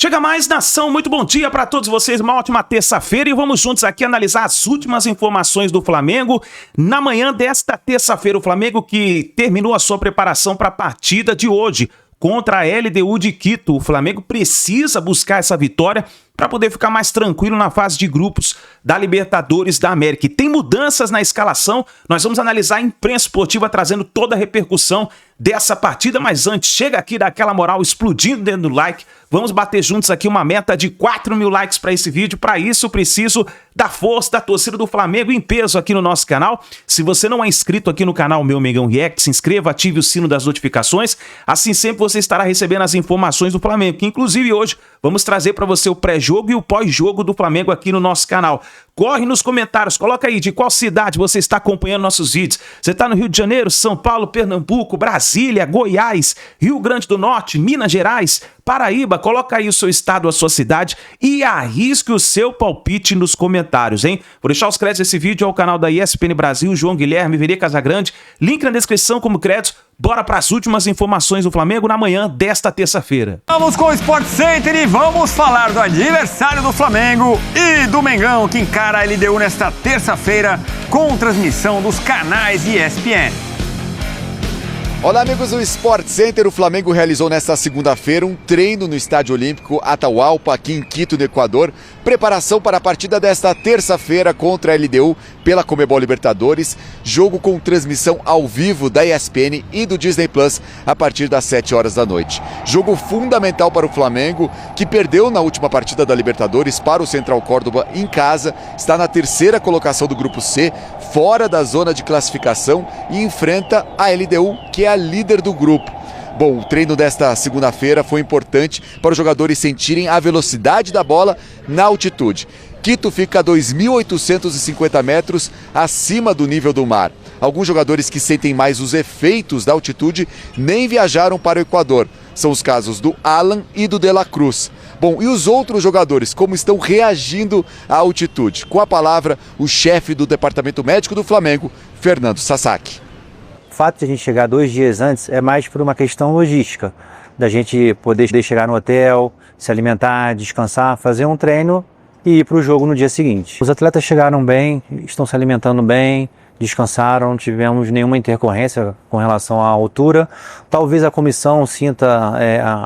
Chega mais, nação, muito bom dia para todos vocês, uma ótima terça-feira e vamos juntos aqui analisar as últimas informações do Flamengo. Na manhã desta terça-feira, o Flamengo que terminou a sua preparação para a partida de hoje contra a LDU de Quito. O Flamengo precisa buscar essa vitória para poder ficar mais tranquilo na fase de grupos da Libertadores da América. E tem mudanças na escalação, nós vamos analisar a imprensa esportiva trazendo toda a repercussão dessa partida, mas antes, chega aqui daquela moral explodindo dentro do like, vamos bater juntos aqui uma meta de 4.000 likes para esse vídeo. Para isso, eu preciso da força da torcida do Flamengo em peso aqui no nosso canal. Se você não é inscrito aqui no canal Meu Mengão React, se inscreva, ative o sino das notificações, assim sempre você estará recebendo as informações do Flamengo, que inclusive hoje vamos trazer para você o pré-jogo e o pós-jogo do Flamengo aqui no nosso canal. Corre nos comentários, coloca aí de qual cidade você está acompanhando nossos vídeos. Você está no Rio de Janeiro, São Paulo, Pernambuco, Brasília, Goiás, Rio Grande do Norte, Minas Gerais, Paraíba? Coloca aí o seu estado, a sua cidade e arrisque o seu palpite nos comentários, hein? Vou deixar os créditos desse vídeo ao canal da ESPN Brasil, João Guilherme, Verê Casagrande, link na descrição como créditos. Bora para as últimas informações do Flamengo na manhã desta terça-feira. Vamos com o Sport Center e vamos falar do adversário do Flamengo e do Mengão, que encara a LDU nesta terça-feira com transmissão dos canais ESPN. Olá, amigos do Sport Center. O Flamengo realizou nesta segunda-feira um treino no Estádio Olímpico Atahualpa, aqui em Quito, no Equador. Preparação para a partida desta terça-feira contra a LDU pela Conmebol Libertadores. Jogo com transmissão ao vivo da ESPN e do Disney Plus a partir das 7 horas da noite. Jogo fundamental para o Flamengo, que perdeu na última partida da Libertadores para o Central Córdoba em casa. Está na terceira colocação do Grupo C, fora da zona de classificação, e enfrenta a LDU, que é a líder do grupo. Bom, o treino desta segunda-feira foi importante para os jogadores sentirem a velocidade da bola na altitude. Quito fica a 2.850 metros acima do nível do mar. Alguns jogadores que sentem mais os efeitos da altitude nem viajaram para o Equador. São os casos do Alan e do De La Cruz. Bom, e os outros jogadores, como estão reagindo à altitude? Com a palavra, o chefe do Departamento Médico do Flamengo, Fernando Sasaki. O fato de a gente chegar 2 dias antes é mais por uma questão logística, da gente poder chegar no hotel, se alimentar, descansar, fazer um treino e ir para o jogo no dia seguinte. Os atletas chegaram bem, estão se alimentando bem, descansaram, não tivemos nenhuma intercorrência com relação à altura. Talvez a comissão sinta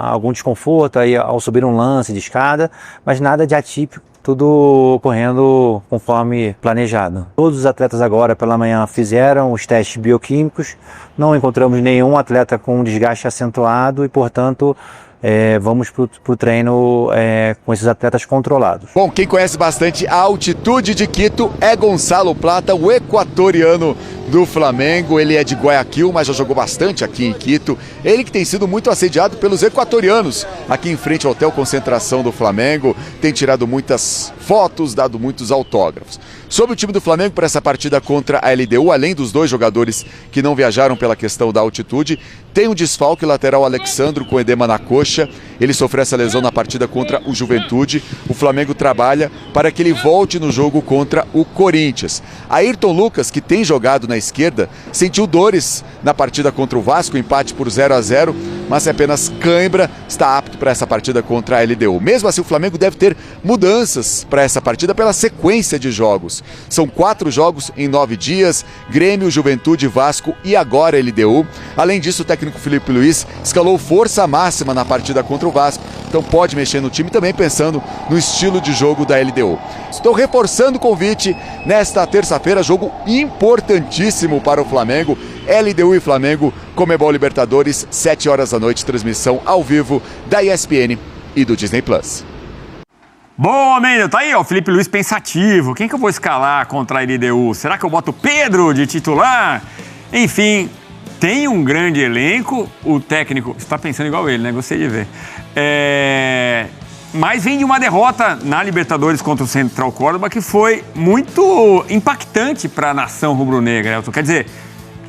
algum desconforto aí ao subir um lance de escada, mas nada de atípico. Tudo correndo conforme planejado. Todos os atletas agora pela manhã fizeram os testes bioquímicos, não encontramos nenhum atleta com desgaste acentuado e, portanto, vamos para o treino com esses atletas controlados. Bom, quem conhece bastante a altitude de Quito é Gonçalo Plata, o equatoriano do Flamengo. Ele é de Guayaquil, mas já jogou bastante aqui em Quito. Ele que tem sido muito assediado pelos equatorianos aqui em frente ao Hotel Concentração do Flamengo. Tem tirado muitas fotos, dado muitos autógrafos. Sobre o time do Flamengo para essa partida contra a LDU, além dos 2 jogadores que não viajaram pela questão da altitude, tem um desfalque lateral Alexandro com edema na coxa. Ele sofreu essa lesão na partida contra o Juventude. O Flamengo trabalha para que ele volte no jogo contra o Corinthians. Ayrton Lucas, que tem jogado na esquerda, sentiu dores na partida contra o Vasco, empate por 0-0, mas é apenas cãibra, está apto para essa partida contra a LDU. Mesmo assim, o Flamengo deve ter mudanças para essa partida pela sequência de jogos. São 4 jogos em 9 dias, Grêmio, Juventude, Vasco e agora LDU. Além disso, o técnico Felipe Luiz escalou força máxima na partida contra o Vasco, então pode mexer no time também pensando no estilo de jogo da LDU. Estou reforçando o convite nesta terça-feira, jogo importantíssimo para o Flamengo. LDU e Flamengo, Conmebol Libertadores, 7 horas da noite, transmissão ao vivo da ESPN e do Disney Plus. Bom, Mendel, tá aí, ó, o Felipe Luiz pensativo. Quem que eu vou escalar contra a LDU? Será que eu boto o Pedro de titular? Enfim, tem um grande elenco. O técnico está pensando igual ele, né? Gostei de ver. Mas vem de uma derrota na Libertadores contra o Central Córdoba que foi muito impactante para a nação rubro-negra. Quer dizer,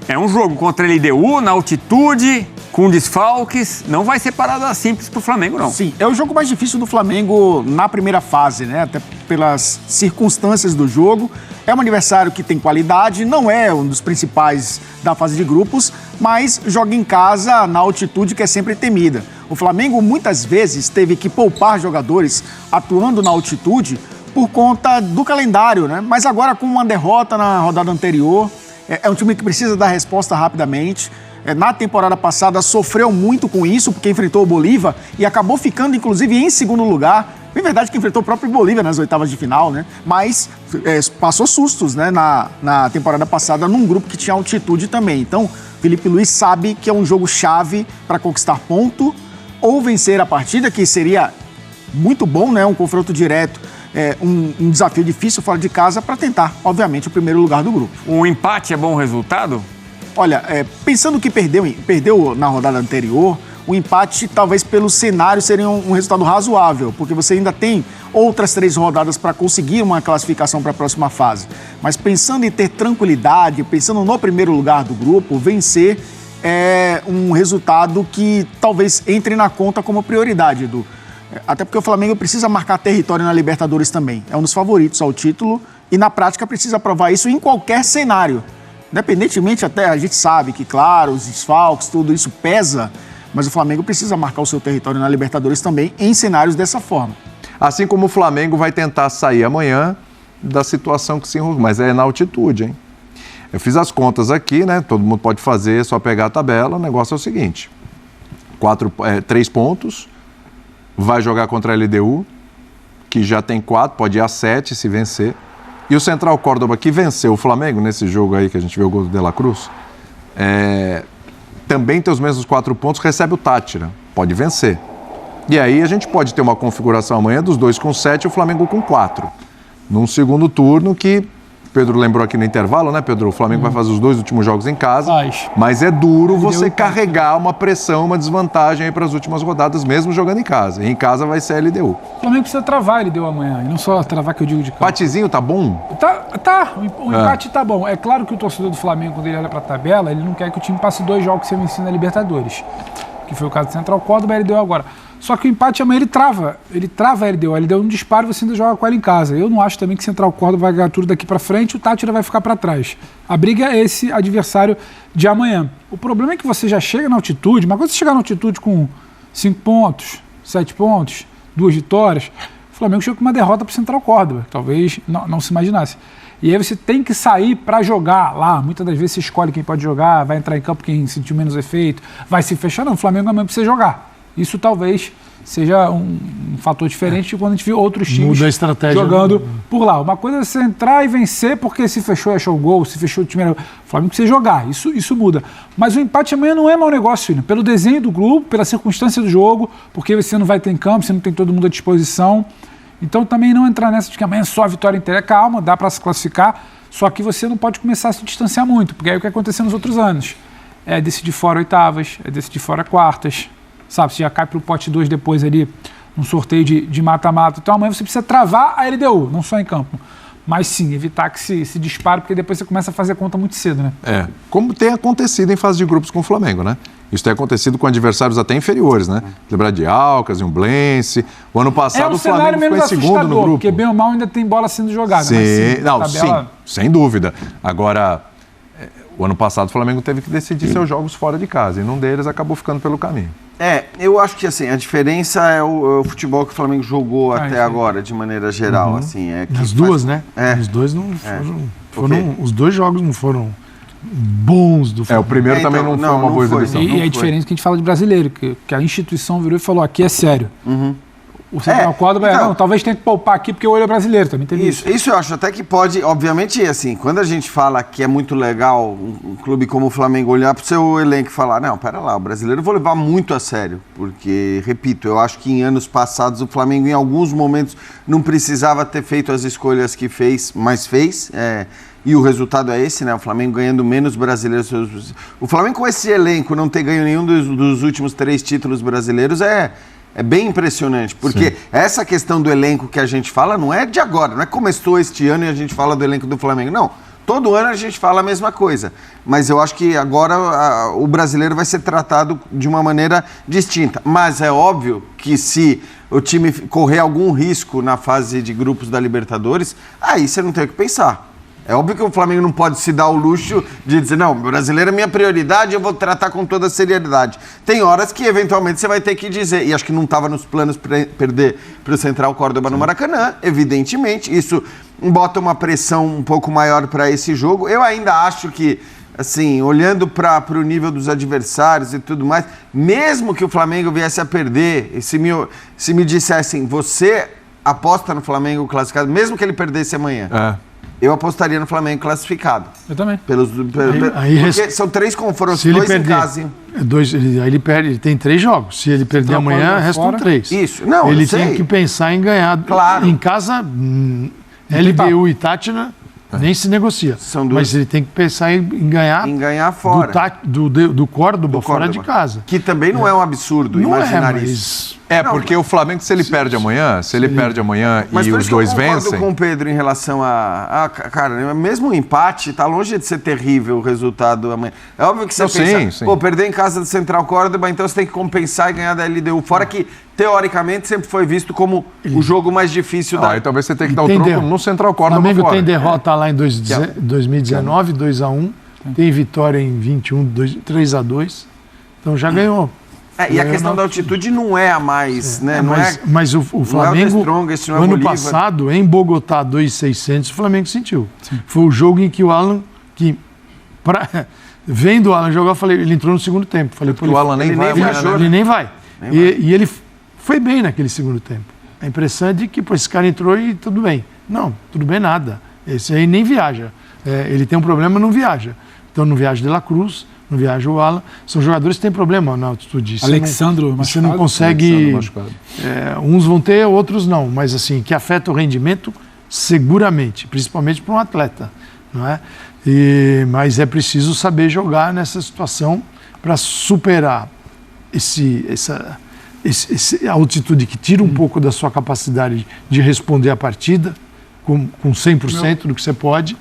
é um jogo contra a LDU na altitude, com desfalques, não vai ser parada simples para o Flamengo, não. Sim, é o jogo mais difícil do Flamengo na primeira fase, né? Até pelas circunstâncias do jogo. É um adversário que tem qualidade, não é um dos principais da fase de grupos, mas joga em casa na altitude que é sempre temida. O Flamengo muitas vezes teve que poupar jogadores atuando na altitude por conta do calendário, né? Mas agora com uma derrota na rodada anterior, é um time que precisa dar resposta rapidamente. Na temporada passada sofreu muito com isso, porque enfrentou o Bolívar e acabou ficando, inclusive, em segundo lugar. É verdade que enfrentou o próprio Bolívar nas oitavas de final, né? Mas passou sustos, né? Na temporada passada, num grupo que tinha altitude também. Então, Felipe Luiz sabe que é um jogo chave para conquistar ponto ou vencer a partida, que seria muito bom, né? Um confronto direto, um desafio difícil fora de casa para tentar, obviamente, o primeiro lugar do grupo. O empate é bom resultado? Olha, pensando que perdeu na rodada anterior, o empate, talvez pelo cenário, seria um resultado razoável, porque você ainda tem outras 3 rodadas para conseguir uma classificação para a próxima fase. Mas pensando em ter tranquilidade, pensando no primeiro lugar do grupo, vencer é um resultado que talvez entre na conta como prioridade, Edu. Até porque o Flamengo precisa marcar território na Libertadores também. É um dos favoritos ao título e, na prática, precisa provar isso em qualquer cenário. Independentemente, até a gente sabe que, claro, os desfalques, tudo isso pesa, mas o Flamengo precisa marcar o seu território na Libertadores também em cenários dessa forma. Assim como o Flamengo vai tentar sair amanhã da situação que se enrolou, mas é na altitude, hein? Eu fiz as contas aqui, né? Todo mundo pode fazer, só pegar a tabela. O negócio é o seguinte: 3 pontos, vai jogar contra a LDU, que já tem 4, pode ir a 7 se vencer. E o Central Córdoba, que venceu o Flamengo nesse jogo aí, que a gente vê o gol do De La Cruz, também tem os mesmos 4 pontos, recebe o Táchira, pode vencer. E aí a gente pode ter uma configuração amanhã dos 2 com 7 e o Flamengo com 4. Num segundo turno que, Pedro lembrou aqui no intervalo, né, Pedro? O Flamengo vai fazer os 2 últimos jogos em casa, mas é duro você carregar uma pressão, uma desvantagem aí para as últimas rodadas, mesmo jogando em casa. E em casa vai ser a LDU. O Flamengo precisa travar a LDU amanhã, e não só travar que eu digo de campo. Empatezinho tá bom? Tá. O empate tá bom. É claro que o torcedor do Flamengo, quando ele olha pra tabela, ele não quer que o time passe 2 jogos sem vencer na Libertadores, que foi o caso do Central Córdoba e a LDU agora. Só que o empate amanhã ele trava a LDU. A LDU não dispara e você ainda joga com ela em casa. Eu não acho também que Central Córdoba vai ganhar tudo daqui pra frente e o Táchira vai ficar pra trás. A briga é esse adversário de amanhã. O problema é que você já chega na altitude, mas quando você chegar na altitude com 5 pontos, 7 pontos, 2 vitórias, o Flamengo chega com uma derrota pro Central Córdoba, que talvez não se imaginasse. E aí você tem que sair para jogar lá. Muitas das vezes você escolhe quem pode jogar, vai entrar em campo quem sentiu menos efeito, vai se fechar. Não, o Flamengo amanhã precisa jogar. Isso talvez seja um fator diferente de quando a gente viu outros times jogando por lá. Uma coisa é você entrar e vencer porque se fechou e achou o gol, se fechou o time... O Flamengo precisa jogar, isso muda. Mas o empate amanhã não é mau negócio, filho. Pelo desenho do grupo, pela circunstância do jogo, porque você não vai ter em campo, você não tem todo mundo à disposição. Então também não entrar nessa de que amanhã é só a vitória inteira. Calma, dá para se classificar, só que você não pode começar a se distanciar muito, porque é o que aconteceu nos outros anos. É decidir fora oitavas, é decidir fora quartas, sabe? Você já cai para o pote 2 depois ali, num sorteio de mata-mata. Então amanhã você precisa travar a LDU, não só em campo. Mas sim, evitar que se dispare, porque depois você começa a fazer a conta muito cedo, né? Como tem acontecido em fase de grupos com o Flamengo, né? Isso tem acontecido com adversários até inferiores, né? Lembrar de Alcas, Umblense. O ano passado o Flamengo ficou em segundo no grupo. Porque bem ou mal ainda tem bola sendo jogada. Sim, mas, sim, sem dúvida. Agora, o ano passado o Flamengo teve que decidir seus jogos fora de casa. E num deles acabou ficando pelo caminho. Eu acho que assim, a diferença é o futebol que o Flamengo jogou até agora, de maneira geral. Assim, As duas, né? Os dois não foram. Os 2 jogos não foram bons do Flamengo. O primeiro também não foi uma boa exibição. E é diferente que a gente fala de brasileiro, que a instituição virou e falou, aqui é sério. O Central Córdoba talvez tenha que poupar aqui porque o olho é brasileiro, também teve isso. Isso eu acho até que pode, obviamente, assim, quando a gente fala que é muito legal um clube como o Flamengo olhar para o seu elenco e falar, não, pera lá, o brasileiro eu vou levar muito a sério, porque, repito, eu acho que em anos passados o Flamengo em alguns momentos não precisava ter feito as escolhas que fez, mas fez, e o resultado é esse, né? O Flamengo ganhando menos brasileiros. O Flamengo com esse elenco não ter ganho nenhum dos últimos 3 títulos brasileiros é bem impressionante, porque essa questão do elenco que a gente fala não é de agora, não é que começou este ano e a gente fala do elenco do Flamengo, não. Todo ano a gente fala a mesma coisa, mas eu acho que agora o brasileiro vai ser tratado de uma maneira distinta. Mas é óbvio que se o time correr algum risco na fase de grupos da Libertadores, aí você não tem o que pensar. É óbvio que o Flamengo não pode se dar o luxo de dizer, não, o brasileiro é minha prioridade, eu vou tratar com toda a seriedade. Tem horas que, eventualmente, você vai ter que dizer, e acho que não estava nos planos perder para o Central Córdoba no Maracanã, evidentemente, isso bota uma pressão um pouco maior para esse jogo. Eu ainda acho que, assim, olhando para o nível dos adversários e tudo mais, mesmo que o Flamengo viesse a perder, e se me dissessem, você aposta no Flamengo classificado, mesmo que ele perdesse amanhã, eu apostaria no Flamengo classificado. Eu também. Porque são 3 confrontos, se ele 2 perder, em casa. Hein? Aí ele perde, ele tem 3 jogos. Se ele perder amanhã, restam 3. Isso, não, ele tem que pensar em ganhar. Claro. Em casa, LDU e Tátira nem se negocia. Mas ele tem que pensar em ganhar fora. Do Córdoba fora de casa. Que também não é um absurdo imaginar isso. Porque o Flamengo, se ele perde amanhã, e os dois vencem... Mas eu concordo com o Pedro em relação cara, mesmo o empate, tá longe de ser terrível o resultado amanhã. É óbvio que você pensa, perder em casa do Central Córdoba, então você tem que compensar e ganhar da LDU. Fora que, teoricamente, sempre foi visto como o jogo mais difícil da... Aí talvez você tenha que dar o troco no Central Córdoba. O Flamengo fora. Tem derrota lá em 2019, 2-1. Tem vitória em 21, 3-2. Então já ganhou. E a questão da altitude não é a mais, né? Mas o Flamengo, ano passado, em Bogotá, 2.600, o Flamengo sentiu. Sim. Foi o jogo em que o Alan, vendo o Alan jogar, eu falei, ele entrou no segundo tempo. Falei, o Alan nem vai. Ele nem vai. E ele foi bem naquele segundo tempo. A impressão é de que esse cara entrou e tudo bem. Não, tudo bem nada. Esse aí nem viaja. Ele tem um problema, não viaja. Então não viaja de La Cruz, não viaja o Alan. São jogadores que têm problema na altitude. Alexandro Você não consegue... uns vão ter, outros não. Mas assim, que afeta o rendimento, seguramente. Principalmente para um atleta. Não é? Mas é preciso saber jogar nessa situação para superar essa altitude que tira um pouco da sua capacidade de responder à partida com 100% do que você pode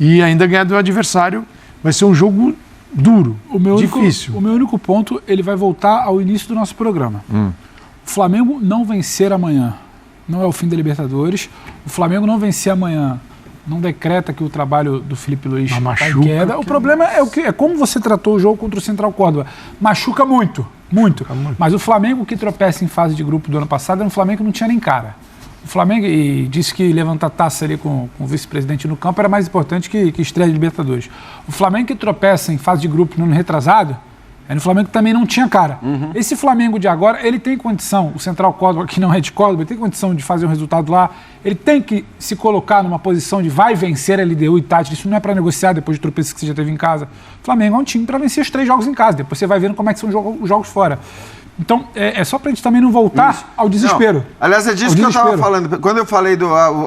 e ainda ganhar do adversário. Vai ser um jogo duro, difícil. O meu único ponto, ele vai voltar ao início do nosso programa. O Flamengo não vencer amanhã não é o fim da Libertadores. O Flamengo não vencer amanhã não decreta que o trabalho do Felipe Luiz está em queda. O problema é como você tratou o jogo contra o Central Córdoba. Machuca muito. Mas o Flamengo que tropeça em fase de grupo do ano passado era um Flamengo que não tinha nem cara. O Flamengo, e disse que levantar taça ali com o vice-presidente no campo era mais importante que estreia de Libertadores. O Flamengo que tropeça em fase de grupo no ano retrasado, era um Flamengo que também não tinha cara. Esse Flamengo de agora, ele tem condição, o Central Córdoba, que não é de Córdoba, ele tem condição de fazer um resultado lá, ele tem que se colocar numa posição de vai vencer a LDU e Tati, isso não é para negociar depois de tropeços que você já teve em casa. O Flamengo é um time para vencer os 3 jogos em casa, depois você vai vendo como é que são os jogos fora. Então, é só pra gente também não voltar ao desespero. Não. Aliás, é disso que eu estava falando. Quando eu falei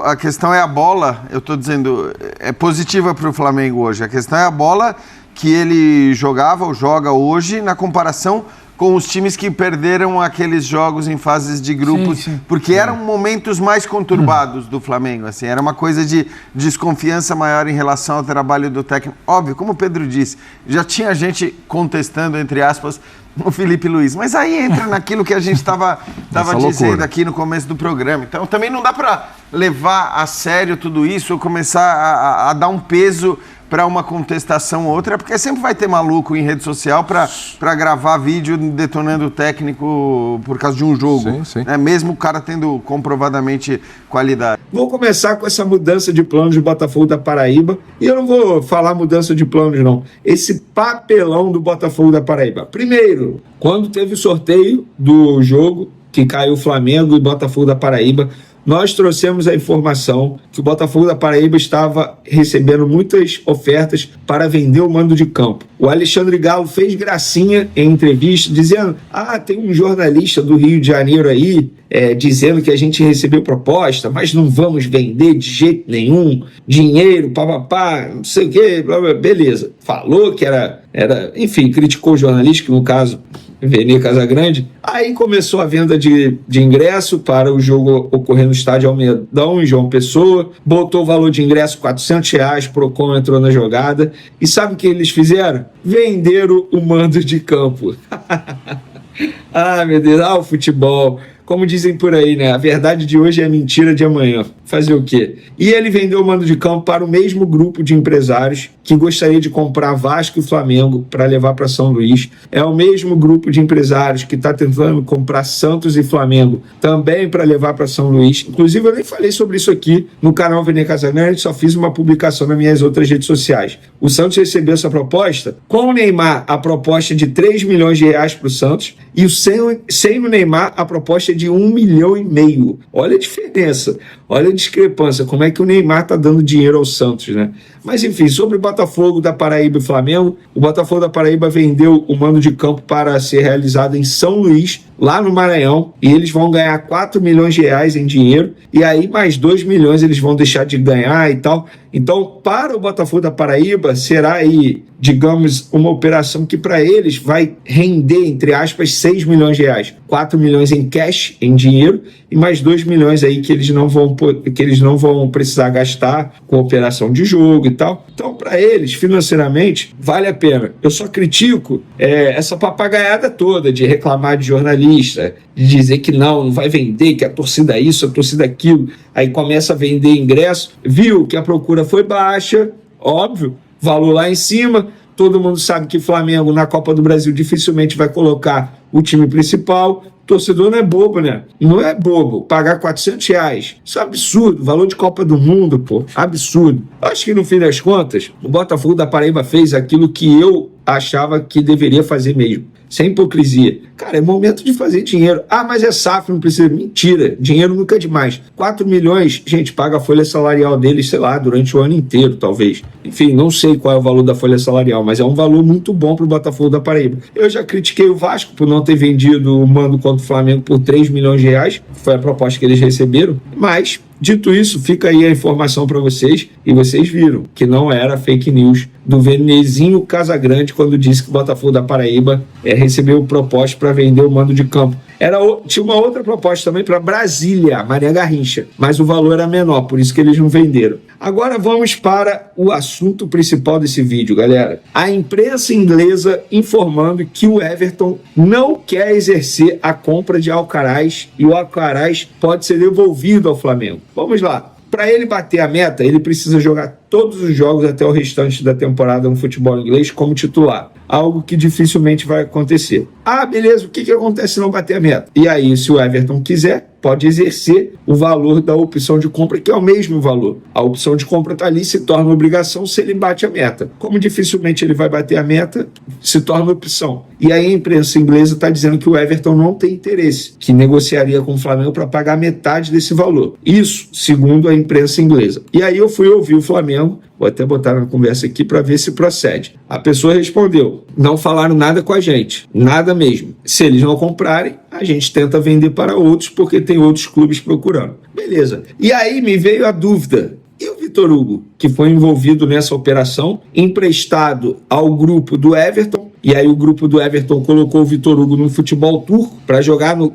a questão é a bola, eu estou dizendo, é positiva para o Flamengo hoje. A questão é a bola que ele jogava ou joga hoje na comparação com os times que perderam aqueles jogos em fases de grupos, porque eram momentos mais conturbados do Flamengo, assim, era uma coisa de desconfiança maior em relação ao trabalho do técnico. Óbvio, como o Pedro disse, já tinha gente contestando, entre aspas, o Felipe Luiz, mas aí entra naquilo que a gente estava dizendo aqui no começo do programa. Então também não dá para levar a sério tudo isso ou começar a dar um peso para uma contestação ou outra, porque sempre vai ter maluco em rede social para gravar vídeo detonando o técnico por causa de um jogo, né? Mesmo o cara tendo comprovadamente qualidade. Vou começar com essa mudança de planos do Botafogo da Paraíba, e eu não vou falar mudança de planos não, esse papelão do Botafogo da Paraíba. Primeiro, quando teve o sorteio do jogo, que caiu Flamengo e Botafogo da Paraíba, nós trouxemos a informação que o Botafogo da Paraíba estava recebendo muitas ofertas para vender o mando de campo. O Alexandre Galo fez gracinha em entrevista, dizendo, tem um jornalista do Rio de Janeiro aí, dizendo que a gente recebeu proposta, mas não vamos vender de jeito nenhum, dinheiro, papapá, não sei o quê, blá, blá, beleza. Falou que era, enfim, criticou o jornalista, que no caso... Vene Casagrande, aí começou a venda de ingresso para o jogo ocorrer no estádio Almedão, em João Pessoa, botou o valor de ingresso R$400, Procon entrou na jogada, e sabe o que eles fizeram? Venderam o mando de campo. Meu Deus, o futebol, como dizem por aí, né? A verdade de hoje é a mentira de amanhã. Fazer o quê? E ele vendeu o mando de campo para o mesmo grupo de empresários que gostaria de comprar Vasco e Flamengo para levar para São Luís. É o mesmo grupo de empresários que está tentando comprar Santos e Flamengo também para levar para São Luís. Inclusive, eu nem falei sobre isso aqui no canal Vene Casagrande, só fiz uma publicação nas minhas outras redes sociais. O Santos recebeu essa proposta. Com o Neymar, a proposta é de 3 milhões de reais para o Santos, e sem o Neymar, a proposta é de 1,5 milhão. Olha a diferença, olha a discrepância, como é que o Neymar está dando dinheiro ao Santos, né? Mas enfim, sobre o Botafogo da Paraíba e Flamengo, o Botafogo da Paraíba vendeu o mando de campo para ser realizado em São Luís, lá no Maranhão, e eles vão ganhar 4 milhões de reais em dinheiro, e aí mais 2 milhões eles vão deixar de ganhar e tal. Então, para o Botafogo da Paraíba, será aí, digamos, uma operação que para eles vai render, entre aspas, 6 milhões de reais. 4 milhões em cash, em dinheiro, e mais 2 milhões aí que eles não vão precisar gastar com operação de jogo e tal. Então, para eles, financeiramente, vale a pena. Eu só critico essa papagaiada toda de reclamar de jornalista, de dizer que não vai vender, que a torcida é isso, a torcida é aquilo. Aí começa a vender ingresso, viu que a procura foi baixa, óbvio, valor lá em cima. Todo mundo sabe que Flamengo na Copa do Brasil dificilmente vai colocar o time principal. O torcedor não é bobo, né? Não é bobo pagar R$400. Isso é absurdo. Valor de Copa do Mundo, pô. Absurdo. Acho que no fim das contas, o Botafogo da Paraíba fez aquilo que eu achava que deveria fazer mesmo. Sem hipocrisia. Cara, é momento de fazer dinheiro. Ah, mas é SAF, não precisa. Mentira. Dinheiro nunca é demais. 4 milhões, gente, paga a folha salarial deles, sei lá, durante o ano inteiro, talvez. Enfim, não sei qual é o valor da folha salarial, mas é um valor muito bom para o Botafogo da Paraíba. Eu já critiquei o Vasco por não ter vendido o mando contra o Flamengo por 3 milhões de reais. Foi a proposta que eles receberam. Mas, dito isso, fica aí a informação para vocês. E vocês viram que não era fake news do Venezinho Casagrande quando disse que o Botafogo da Paraíba recebeu proposta para vender o mando de campo. Tinha uma outra proposta também para Brasília, Maria Garrincha, mas o valor era menor, por isso que eles não venderam. Agora vamos para o assunto principal desse vídeo, galera. A imprensa inglesa informando que o Everton não quer exercer a compra de Alcaraz e o Alcaraz pode ser devolvido ao Flamengo. Vamos lá. Para ele bater a meta, ele precisa jogar todos os jogos até o restante da temporada no futebol inglês como titular. Algo que dificilmente vai acontecer. Ah, beleza, o que acontece se não bater a meta? E aí, se o Everton quiser, pode exercer o valor da opção de compra, que é o mesmo valor. A opção de compra está ali, se torna obrigação se ele bate a meta. Como dificilmente ele vai bater a meta, se torna opção. E aí a imprensa inglesa está dizendo que o Everton não tem interesse, que negociaria com o Flamengo para pagar metade desse valor. Isso, segundo a imprensa inglesa. E aí eu fui ouvir o Flamengo, vou até botar na conversa aqui para ver se procede. A pessoa respondeu, não falaram nada com a gente, nada mesmo. Se eles não comprarem, a gente tenta vender para outros, porque tem outros clubes procurando. Beleza. E aí me veio a dúvida, e o Vitor Hugo, que foi envolvido nessa operação, emprestado ao grupo do Everton, e aí o grupo do Everton colocou o Vitor Hugo no futebol turco para jogar no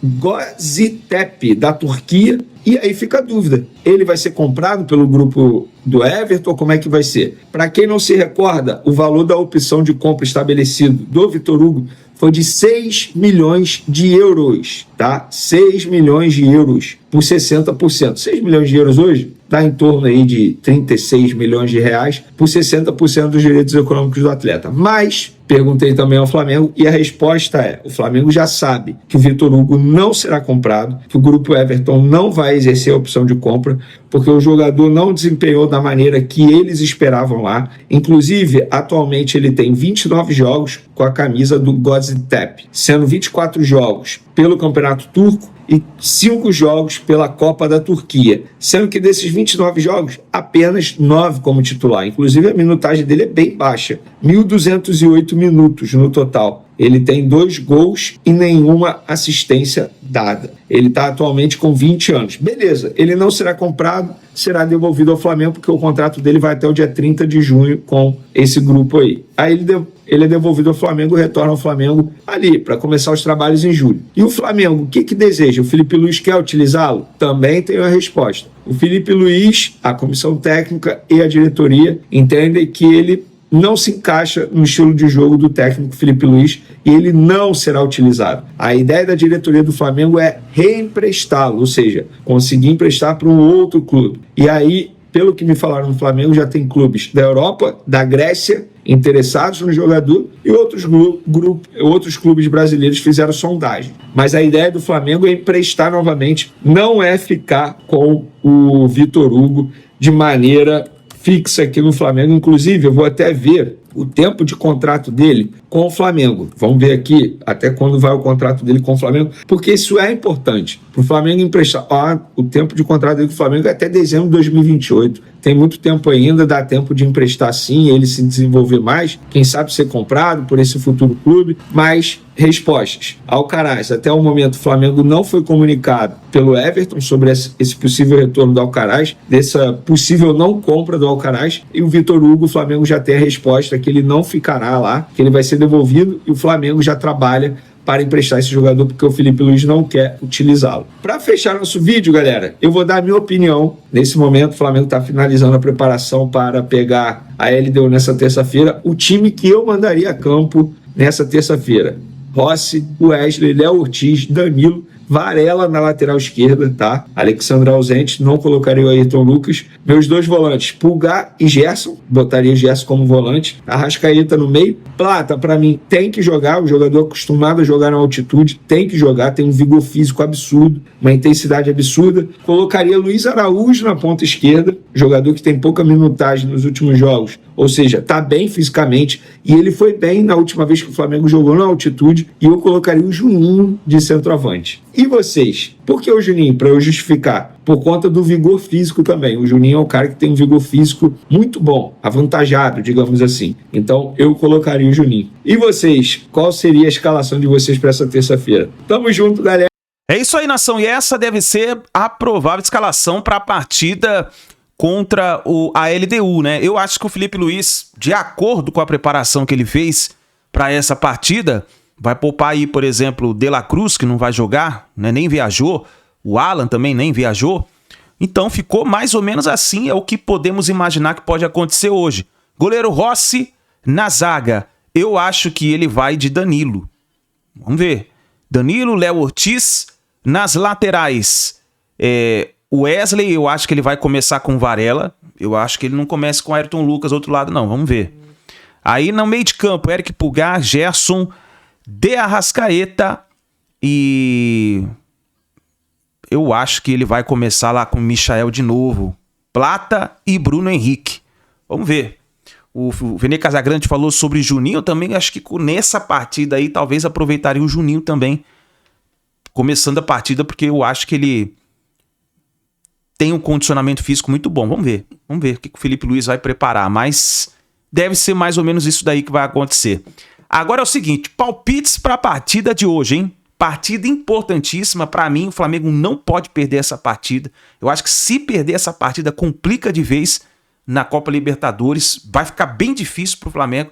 Gaziantep da Turquia. E aí fica a dúvida, ele vai ser comprado pelo grupo do Everton, como é que vai ser? Para quem não se recorda, o valor da opção de compra estabelecido do Vitor Hugo foi de 6 milhões de euros, tá? 6 milhões de euros por 60%. 6 milhões de euros hoje dá em torno aí de 36 milhões de reais por 60% dos direitos econômicos do atleta. Mas perguntei também ao Flamengo e a resposta é, o Flamengo já sabe que o Vitor Hugo não será comprado, que o grupo Everton não vai exercer a opção de compra, porque o jogador não desempenhou da maneira que eles esperavam lá. Inclusive, atualmente ele tem 29 jogos com a camisa do Gaziantep, sendo 24 jogos pelo Campeonato Turco e 5 jogos pela Copa da Turquia, sendo que desses 29 jogos, apenas 9 como titular. Inclusive, a minutagem dele é bem baixa, 1.208 minutos no total. Ele tem 2 gols e nenhuma assistência dada. Ele está atualmente com 20 anos. Beleza, ele não será comprado, será devolvido ao Flamengo, porque o contrato dele vai até o dia 30 de junho com esse grupo aí. Aí ele é devolvido ao Flamengo, retorna ao Flamengo ali, para começar os trabalhos em julho. E o Flamengo, o que deseja? O Felipe Luiz quer utilizá-lo? Também tem a resposta. O Felipe Luiz, a comissão técnica e a diretoria entendem que ele não se encaixa no estilo de jogo do técnico Felipe Luiz e ele não será utilizado. A ideia da diretoria do Flamengo é reemprestá-lo, ou seja, conseguir emprestar para um outro clube. E aí, pelo que me falaram no Flamengo, já tem clubes da Europa, da Grécia, interessados no jogador e outros clubes brasileiros fizeram sondagem. Mas a ideia do Flamengo é emprestar novamente, não é ficar com o Vitor Hugo de maneira fixa aqui no Flamengo. Inclusive, eu vou até ver o tempo de contrato dele com o Flamengo. Vamos ver aqui até quando vai o contrato dele com o Flamengo, porque isso é importante para o Flamengo emprestar. O tempo de contrato dele com o Flamengo é até dezembro de 2028. Tem muito tempo ainda, dá tempo de emprestar sim, ele se desenvolver mais, quem sabe ser comprado por esse futuro clube. Mas respostas. Alcaraz, até o momento o Flamengo não foi comunicado pelo Everton sobre esse possível retorno do Alcaraz, dessa possível não compra do Alcaraz, e o Vitor Hugo, o Flamengo já tem a resposta que ele não ficará lá, que ele vai ser devolvido, e o Flamengo já trabalha para emprestar esse jogador porque o Felipe Luiz não quer utilizá-lo. Para fechar nosso vídeo, galera, eu vou dar a minha opinião. Nesse momento, o Flamengo está finalizando a preparação para pegar a LDU nessa terça-feira. O time que eu mandaria a campo nessa terça-feira: Rossi, Wesley, Léo Ortiz, Danilo, Varela na lateral esquerda, tá? Alexandre ausente, não colocaria o Ayrton Lucas. Meus dois volantes, Pulgar e Gerson, botaria o Gerson como volante. Arrascaeta no meio. Plata, para mim, tem que jogar. O jogador acostumado a jogar na altitude tem que jogar, tem um vigor físico absurdo, uma intensidade absurda. Colocaria Luiz Araújo na ponta esquerda, jogador que tem pouca minutagem nos últimos jogos, ou seja, tá bem fisicamente, e ele foi bem na última vez que o Flamengo jogou na altitude, e eu colocaria o Juninho de centroavante. E vocês? Por que o Juninho? Para eu justificar. Por conta do vigor físico também. O Juninho é um cara que tem um vigor físico muito bom, avantajado, digamos assim. Então, eu colocaria o Juninho. E vocês? Qual seria a escalação de vocês para essa terça-feira? Tamo junto, galera. É isso aí, nação. E essa deve ser a provável escalação para a partida contra a LDU, né? Eu acho que o Felipe Luiz, de acordo com a preparação que ele fez para essa partida, vai poupar aí, por exemplo, o De La Cruz, que não vai jogar, né? Nem viajou. O Alan também nem viajou. Então ficou mais ou menos assim, é o que podemos imaginar que pode acontecer hoje. Goleiro Rossi na zaga. Eu acho que ele vai de Danilo. Vamos ver. Danilo, Léo Ortiz. Nas laterais, o Wesley, eu acho que ele vai começar com Varela. Eu acho que ele não começa com Ayrton Lucas do outro lado, não. Vamos ver. Aí no meio de campo, Eric Pulgar, Gerson, De Arrascaeta e eu acho que ele vai começar lá com Michael de novo. Plata e Bruno Henrique. Vamos ver. O Vene Casagrande falou sobre Juninho também. Acho que nessa partida aí talvez aproveitaria o Juninho também, começando a partida, porque eu acho que ele tem um condicionamento físico muito bom. Vamos ver. Vamos ver o que o Felipe Luiz vai preparar. Mas deve ser mais ou menos isso daí que vai acontecer. Agora é o seguinte, palpites para a partida de hoje, hein? Partida importantíssima. Para mim, o Flamengo não pode perder essa partida. Eu acho que se perder essa partida, complica de vez na Copa Libertadores. Vai ficar bem difícil para o Flamengo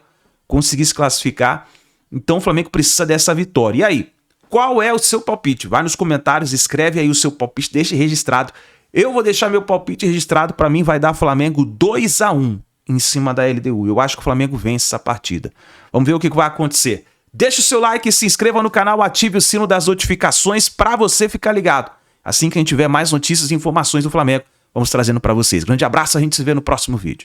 conseguir se classificar. Então o Flamengo precisa dessa vitória. E aí? Qual é o seu palpite? Vai nos comentários, escreve aí o seu palpite, deixe registrado. Eu vou deixar meu palpite registrado. Para mim vai dar Flamengo 2-1 em cima da LDU. Eu acho que o Flamengo vence essa partida. Vamos ver o que vai acontecer. Deixe o seu like, se inscreva no canal, ative o sino das notificações para você ficar ligado. Assim que a gente tiver mais notícias e informações do Flamengo, vamos trazendo para vocês. Grande abraço, a gente se vê no próximo vídeo.